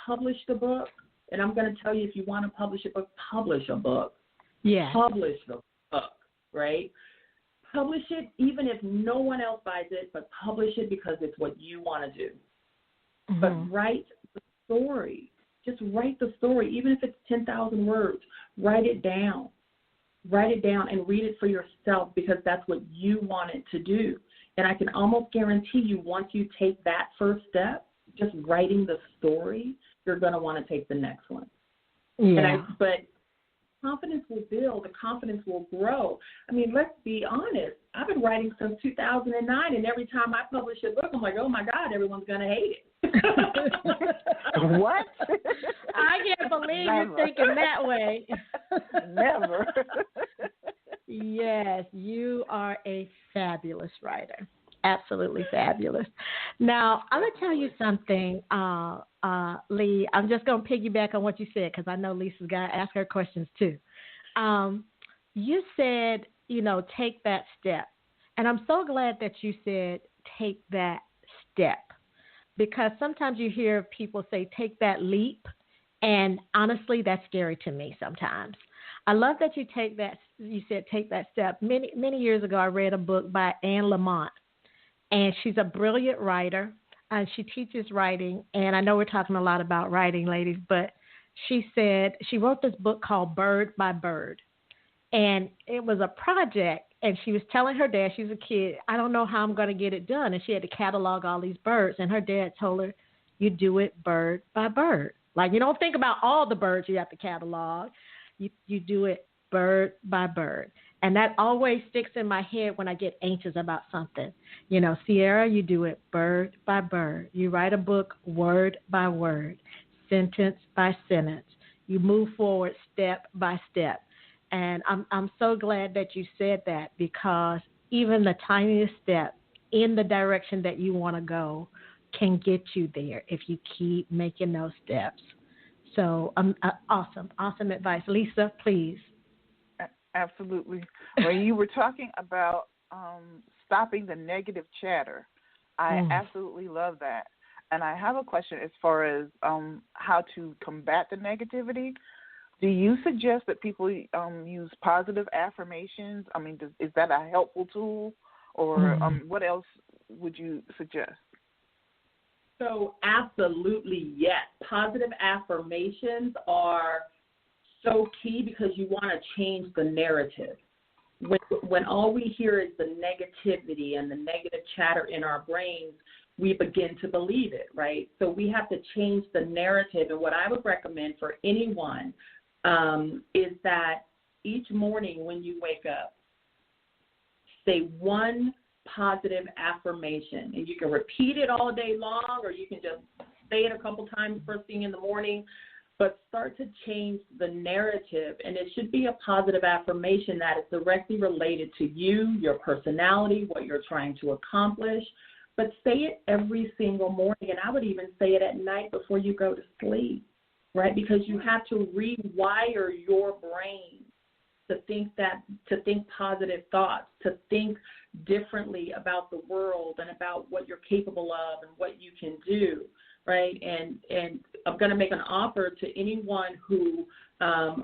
published a book, and I'm going to tell you, if you want to publish a book, publish a book. Yeah. Publish the book, right? Publish it even if no one else buys it, but publish it because it's what you want to do. Mm-hmm. But write the story. Just write the story, even if it's 10,000 words. Write it down. Write it down and read it for yourself because that's what you want it to do. And I can almost guarantee you once you take that first step, just writing the story, you're going to want to take the next one. Yeah. But confidence will build, the confidence will grow. I mean, let's be honest. I've been writing since 2009, and every time I publish a book, I'm like, oh, my God, everyone's going to hate it. What? I can't believe you're thinking that way. Never. Yes, you are a fabulous writer. Absolutely fabulous. Now, I'm going to tell you something, Lee. I'm just going to piggyback on what you said because I know Lisa's got to ask her questions too. You said, take that step. And I'm so glad that you said take that step because sometimes you hear people say take that leap. And honestly, that's scary to me sometimes. I love that you said take that step. Many years ago, I read a book by Anne Lamott. And she's a brilliant writer, and she teaches writing. And I know we're talking a lot about writing, ladies, but she said she wrote this book called Bird by Bird. And it was a project, and she was telling her dad, she's a kid, I don't know how I'm going to get it done. And she had to catalog all these birds. And her dad told her, you do it bird by bird. Like, you don't think about all the birds you have to catalog. You do it bird by bird. And that always sticks in my head when I get anxious about something. Sierra, you do it bird by bird. You write a book word by word, sentence by sentence. You move forward step by step. And I'm so glad that you said that because even the tiniest step in the direction that you want to go can get you there if you keep making those steps. So awesome advice. Lisa, please. Absolutely. When you were talking about stopping the negative chatter, I absolutely love that. And I have a question as far as how to combat the negativity. Do you suggest that people use positive affirmations? I mean, is that a helpful tool? Or what else would you suggest? So absolutely, yes. Positive affirmations are so key because you want to change the narrative. When all we hear is the negativity and the negative chatter in our brains, we begin to believe it, right? So we have to change the narrative. And what I would recommend for anyone is that each morning when you wake up, say one positive affirmation. And you can repeat it all day long, or you can just say it a couple times first thing in the morning. But start to change the narrative, and it should be a positive affirmation that is directly related to you, your personality, what you're trying to accomplish. But say it every single morning, and I would even say it at night before you go to sleep, right? Because you have to rewire your brain to think positive thoughts, to think differently about the world and about what you're capable of and what you can do. Right, and I'm going to make an offer to anyone who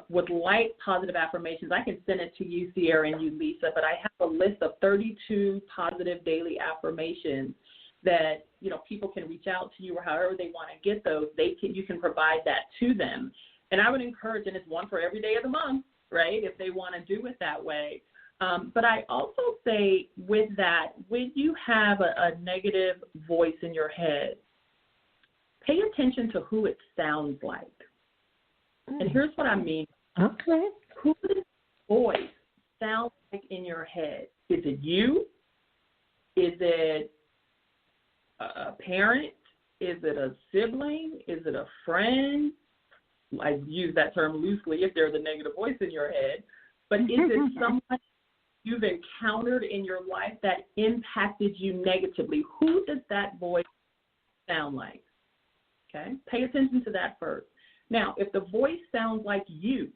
would like positive affirmations. I can send it to you, Sierra, and you, Lisa, but I have a list of 32 positive daily affirmations that, people can reach out to you or however they want to get those. You can provide that to them. And I would encourage, and it's one for every day of the month, right, if they want to do it that way. But I also say with that, when you have a negative voice in your head, pay attention to who it sounds like. And here's what I mean. Okay. Who does voice sound like in your head? Is it you? Is it a parent? Is it a sibling? Is it a friend? I use that term loosely if there's a negative voice in your head. But is it someone you've encountered in your life that impacted you negatively? Who does that voice sound like? Okay, pay attention to that first. Now, if the voice sounds like you,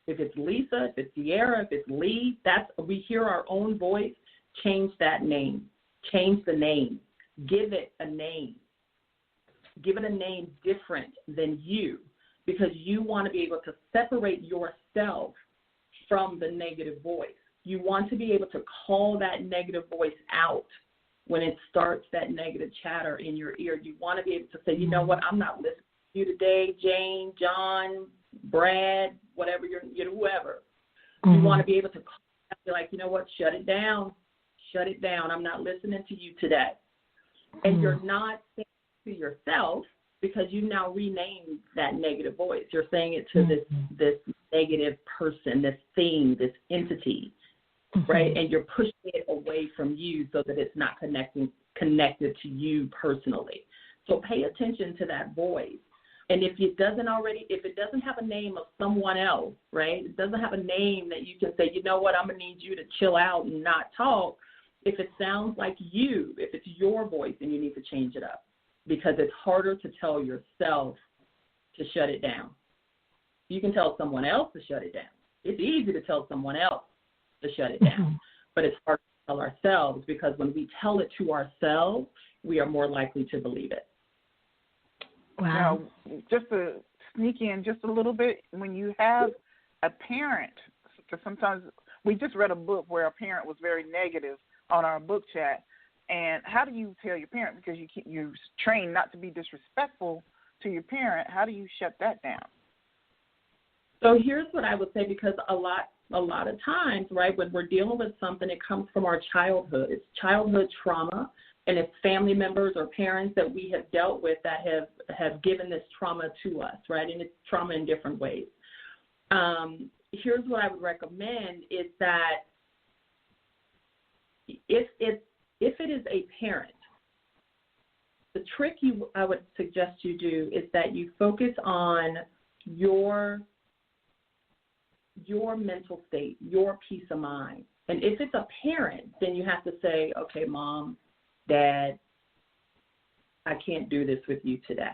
if it's Lisa, if it's Sierra, if it's Lee, we hear our own voice, change that name. Change the name. Give it a name. Give it a name different than you, because you want to be able to separate yourself from the negative voice. You want to be able to call that negative voice out when it starts that negative chatter in your ear. You want to be able to say, you know what, I'm not listening to you today, Jane, John, Brad, whatever, whoever. You want to be able to call out, be like, you know what, shut it down. Shut it down. I'm not listening to you today. And you're not saying it to yourself, because you now renamed that negative voice. You're saying it to this negative person, this thing, this entity, right? And you're pushing it away from you so that it's not connected to you personally. So pay attention to that voice. And if it doesn't have a name of someone else, right? It doesn't have a name that you can say, you know what, I'm going to need you to chill out and not talk. If it sounds like you, if it's your voice, then you need to change it up, because it's harder to tell yourself to shut it down. You can tell someone else to shut it down. It's easy to tell someone else to shut it down, but it's hard to tell ourselves, because when we tell it to ourselves, we are more likely to believe it. Wow. Now, just to sneak in just a little bit, when you have a parent, because sometimes we just read a book where a parent was very negative on our book chat, and how do you tell your parent, because you're trained not to be disrespectful to your parent, how do you shut that down? So here's what I would say, because a lot of times, right, when we're dealing with something, it comes from our childhood. It's childhood trauma, and it's family members or parents that we have dealt with that have given this trauma to us, right, and it's trauma in different ways. Here's what I would recommend is that if it is a parent, the trick I would suggest you do is that you focus on your mental state, your peace of mind. And if it's a parent, then you have to say, okay, Mom, Dad, I can't do this with you today,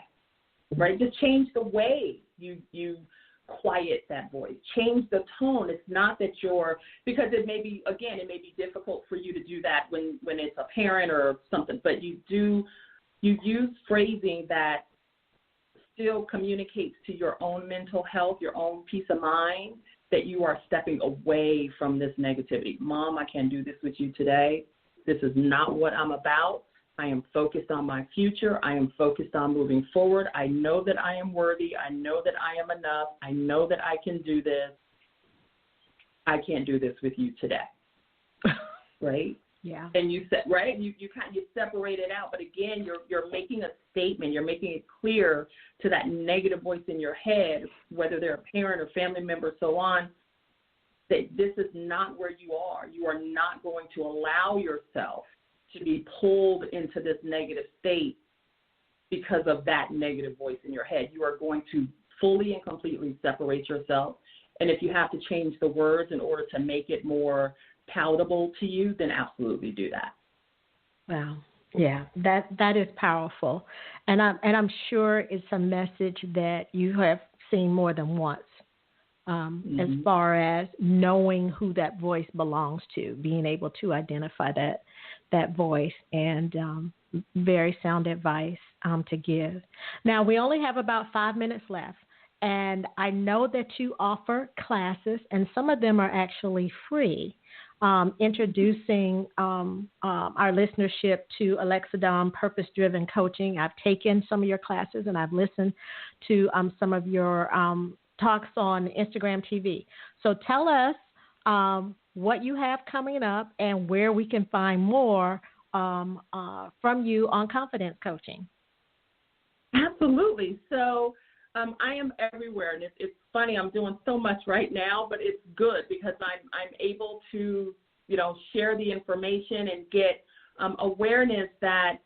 right? Just change the way you quiet that voice. Change the tone. It's not that because it may be difficult for you to do that when it's a parent or something, but you use phrasing that still communicates to your own mental health, your own peace of mind, that you are stepping away from this negativity. Mom, I can't do this with you today. This is not what I'm about. I am focused on my future. I am focused on moving forward. I know that I am worthy. I know that I am enough. I know that I can do this. I can't do this with you today. Right? Yeah. And you said, right? You separate it out. But again, you're making a statement. You're making it clear to that negative voice in your head, whether they're a parent or family member, so on, that this is not where you are. You are not going to allow yourself to be pulled into this negative state because of that negative voice in your head. You are going to fully and completely separate yourself. And if you have to change the words in order to make it more palatable to you, then absolutely do that. Wow. Yeah, that is powerful. And I'm sure it's a message that you have seen more than once. As far as knowing who that voice belongs to, being able to identify that voice, and very sound advice to give. Now, we only have about 5 minutes left, and I know that you offer classes, and some of them are actually free, introducing our listenership to Alexidom Purpose-Driven Coaching. I've taken some of your classes, and I've listened to some of your talks on Instagram TV. So tell us what you have coming up and where we can find more from you on confidence coaching. Absolutely. So I am everywhere, and it's funny. I'm doing so much right now, but it's good because I'm able to, share the information and get awareness that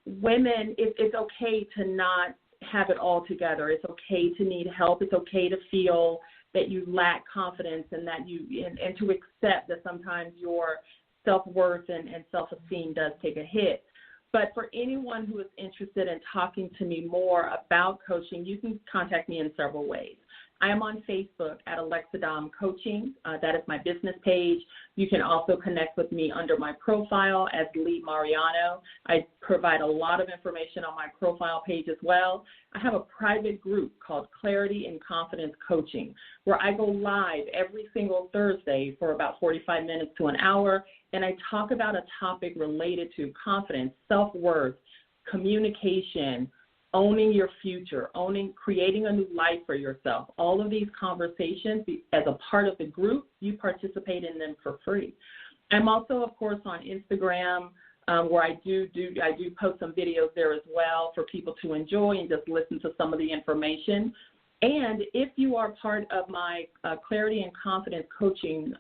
women, it's okay to not have it all together. It's okay to need help. It's okay to feel that you lack confidence, and that and to accept that sometimes your self-worth and self-esteem does take a hit. But for anyone who is interested in talking to me more about coaching, you can contact me in several ways. I am on Facebook at Alexidom Coaching. That is my business page. You can also connect with me under my profile as Lee Mariano. I provide a lot of information on my profile page as well. I have a private group called Clarity and Confidence Coaching, where I go live every single Thursday for about 45 minutes to an hour, and I talk about a topic related to confidence, self-worth, communication, owning your future, creating a new life for yourself. All of these conversations, as a part of the group, you participate in them for free. I'm also, of course, on Instagram, where I do post some videos there as well for people to enjoy and just listen to some of the information. And if you are part of my Clarity and Confidence Coaching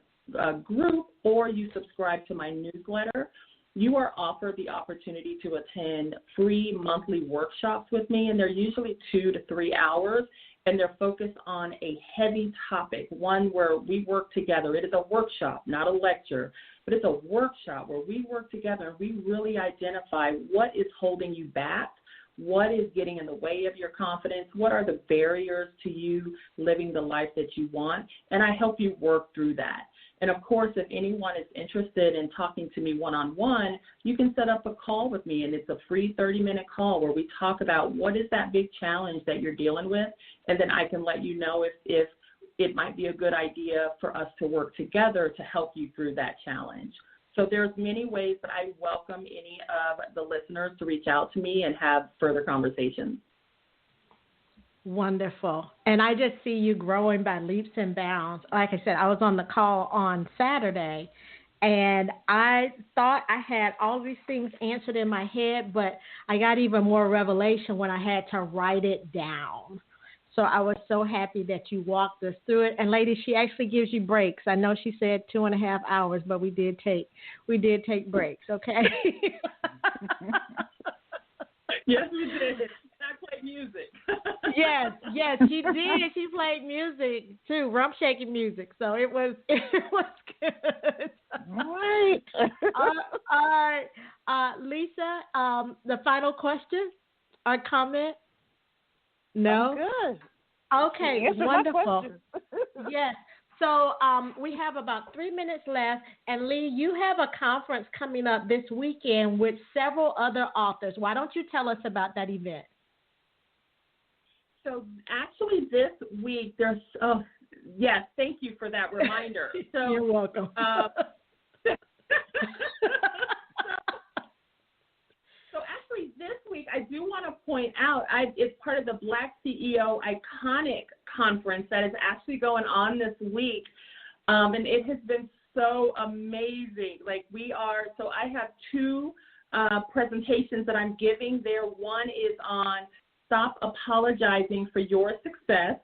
group, or you subscribe to my newsletter, you are offered the opportunity to attend free monthly workshops with me, and they're usually 2 to 3 hours, and they're focused on a heavy topic, one where we work together. It is a workshop, not a lecture, but it's a workshop where we work together and we really identify what is holding you back, what is getting in the way of your confidence, what are the barriers to you living the life that you want, and I help you work through that. And, of course, if anyone is interested in talking to me one-on-one, you can set up a call with me, and it's a free 30-minute call where we talk about what is that big challenge that you're dealing with, and then I can let you know if it might be a good idea for us to work together to help you through that challenge. So there's many ways that I welcome any of the listeners to reach out to me and have further conversations. Wonderful. And I just see you growing by leaps and bounds. Like I said, I was on the call on Saturday, and I thought I had all these things answered in my head, but I got even more revelation when I had to write it down. So I was so happy that you walked us through it. And ladies, she actually gives you breaks. I know she said 2.5 hours, but we did take breaks, okay? Yes, we did. I played music. Yes, she did. She played music too, rump shaking music. So it was good. Right. All right, Lisa. The final question or comment? No. I'm good. Okay, wonderful. Yes. So we have about 3 minutes left, and Lee, you have a conference coming up this weekend with several other authors. Why don't you tell us about that event? So actually this week there's, yes, thank you for that reminder. So, you're welcome. So actually this week I do want to point out, it's part of the Black CEO Iconic Conference that is actually going on this week, and it has been so amazing. So I have 2 presentations that I'm giving there. One is on Stop Apologizing for Your Success.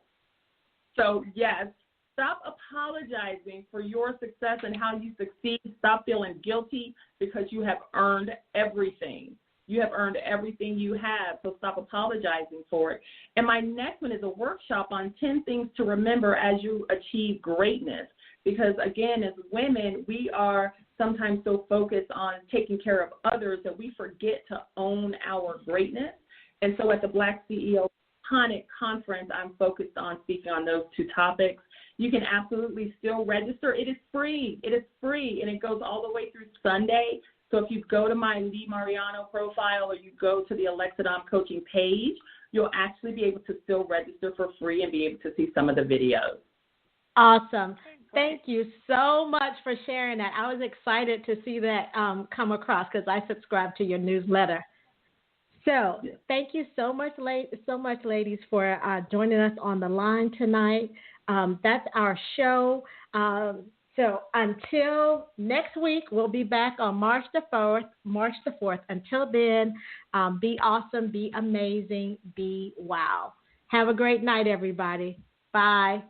So, yes, stop apologizing for your success and how you succeed. Stop feeling guilty because you have earned everything. You have earned everything you have, so stop apologizing for it. And my next one is a workshop on 10 things to remember as you achieve greatness. Because, again, as women, we are sometimes so focused on taking care of others that we forget to own our greatness. And so at the Black CEO Iconic Conference, I'm focused on speaking on those 2 topics. You can absolutely still register. It is free. It is free, and it goes all the way through Sunday. So if you go to my Lee Mariano profile or you go to the Alexidom Coaching page, you'll actually be able to still register for free and be able to see some of the videos. Awesome. Thank you so much for sharing that. I was excited to see that come across because I subscribe to your newsletter. So thank you so much, ladies, for joining us on the line tonight. That's our show. So until next week, we'll be back on March the 4th. Until then, be awesome, be amazing, be wow. Have a great night, everybody. Bye.